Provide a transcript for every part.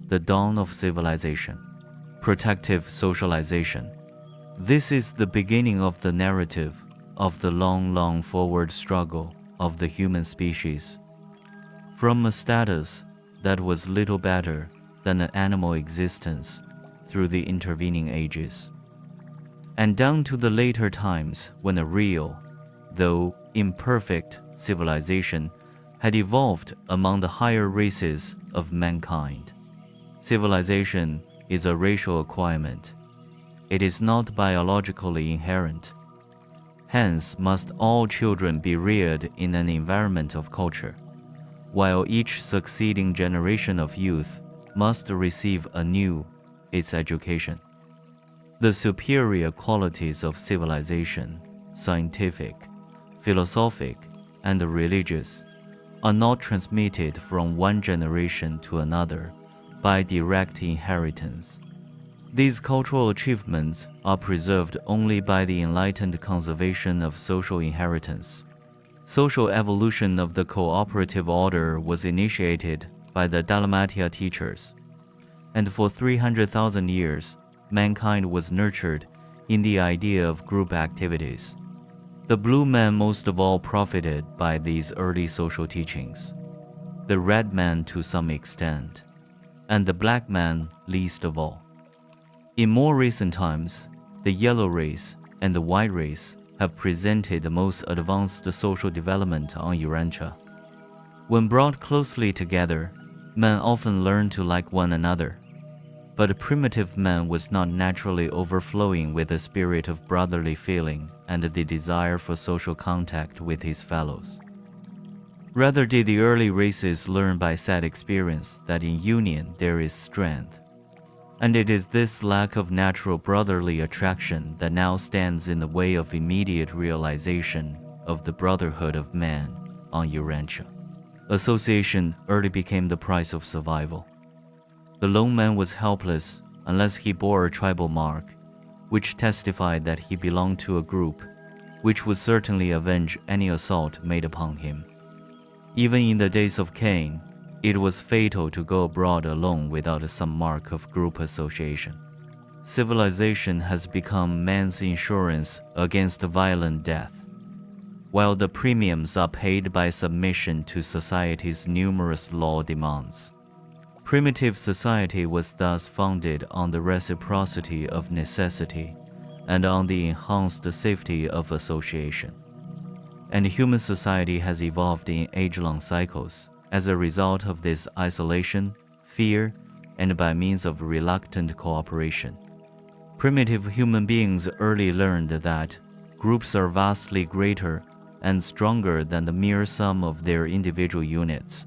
the dawn of civilization. Protective socialization. This is the beginning of the narrative of the long forward struggle of the human species. From a status that was little better than an animal existence through the intervening ages, and down to the later times when a real, though imperfect, civilization had evolved among the higher races of mankind. Civilization is a racial acquirement. It is not biologically inherent. Hence must all children be reared in an environment of culture, while each succeeding generation of youth must receive anew its education. The superior qualities of civilization, scientific, philosophic, and religious, are not transmitted from one generation to another by direct inheritance. These cultural achievements are preserved only by the enlightened conservation of social inheritance. Social evolution of the cooperative order was initiated by the Dalmatia teachers, and for 300,000 years, mankind was nurtured in the idea of group activities. The blue man most of all profited by these early social teachings, the red man to some extent, and the black man least of all. In more recent times, the yellow race and the white race have presented the most advanced social development on Urantia. When brought closely together, men often learn to like one another. But primitive man was not naturally overflowing with the spirit of brotherly feeling and the desire for social contact with his fellows. Rather did the early races learn by sad experience that in union there is strength. And it is this lack of natural brotherly attraction that now stands in the way of immediate realization of the brotherhood of man on Urantia. Association early became the price of survival. The lone man was helpless unless he bore a tribal mark, which testified that he belonged to a group which would certainly avenge any assault made upon him. Even in the days of Cain, it was fatal to go abroad alone without some mark of group association. Civilization has become man's insurance against violent death, while the premiums are paid by submission to society's numerous law demands. Primitive society was thus founded on the reciprocity of necessity and on the enhanced safety of association. And human society has evolved in age-long cycles as a result of this isolation, fear, and by means of reluctant cooperation. Primitive human beings early learned that groups are vastly greater and stronger than the mere sum of their individual units.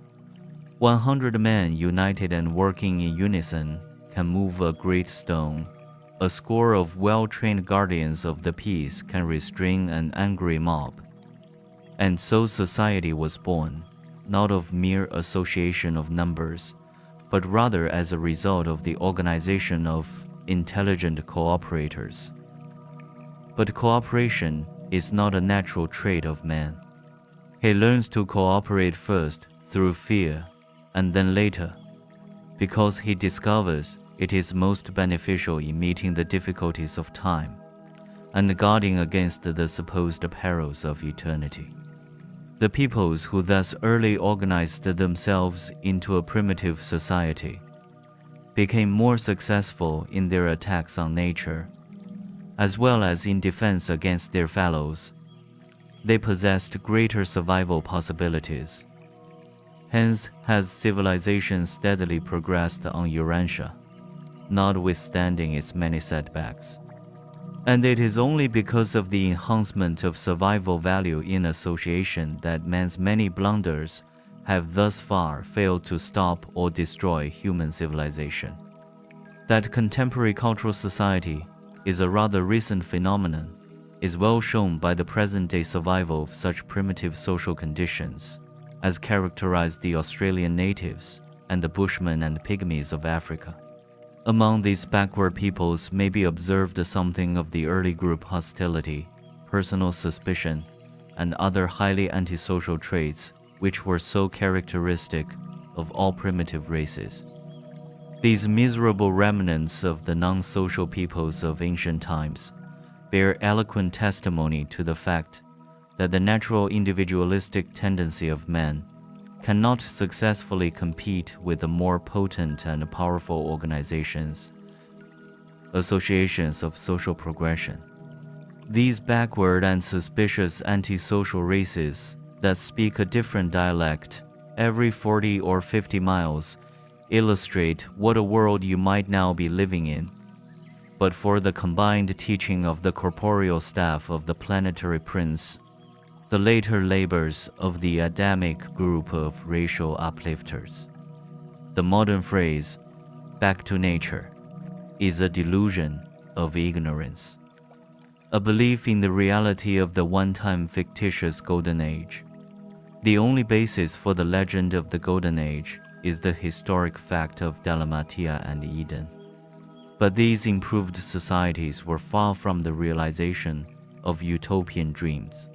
100 men united and working in unison can move a great stone. A score of well-trained guardians of the peace can restrain an angry mob. And so society was born, not of mere association of numbers, but rather as a result of the organization of intelligent cooperators. But cooperation is not a natural trait of man. He learns to cooperate first through fear, and then later, because he discovers it is most beneficial in meeting the difficulties of time and guarding against the supposed perils of eternity. The peoples who thus early organized themselves into a primitive society became more successful in their attacks on nature, as well as in defense against their fellows. They possessed greater survival possibilities. Hence has civilization steadily progressed on Urantia, notwithstanding its many setbacks. And it is only because of the enhancement of survival value in association that man's many blunders have thus far failed to stop or destroy human civilization. That contemporary cultural society is a rather recent phenomenon is well shown by the present-day survival of such primitive social conditions as characterize the Australian natives and the Bushmen and Pygmies of Africa. Among these backward peoples may be observed something of the early group hostility, personal suspicion, and other highly antisocial traits which were so characteristic of all primitive races. These miserable remnants of the non-social peoples of ancient times bear eloquent testimony to the fact that the natural individualistic tendency of man cannot successfully compete with the more potent and powerful organizations, associations of social progression. These backward and suspicious antisocial races that speak a different dialect every 40 or 50 miles illustrate what a world you might now be living in. But for the combined teaching of the corporeal staff of the planetary prince, the later labors of the Adamic group of racial uplifters, the modern phrase, back to nature, is a delusion of ignorance, a belief in the reality of the one-time fictitious Golden Age. The only basis for the legend of the Golden Age is the historic fact of Dalmatia and Eden. But these improved societies were far from the realization of utopian dreams.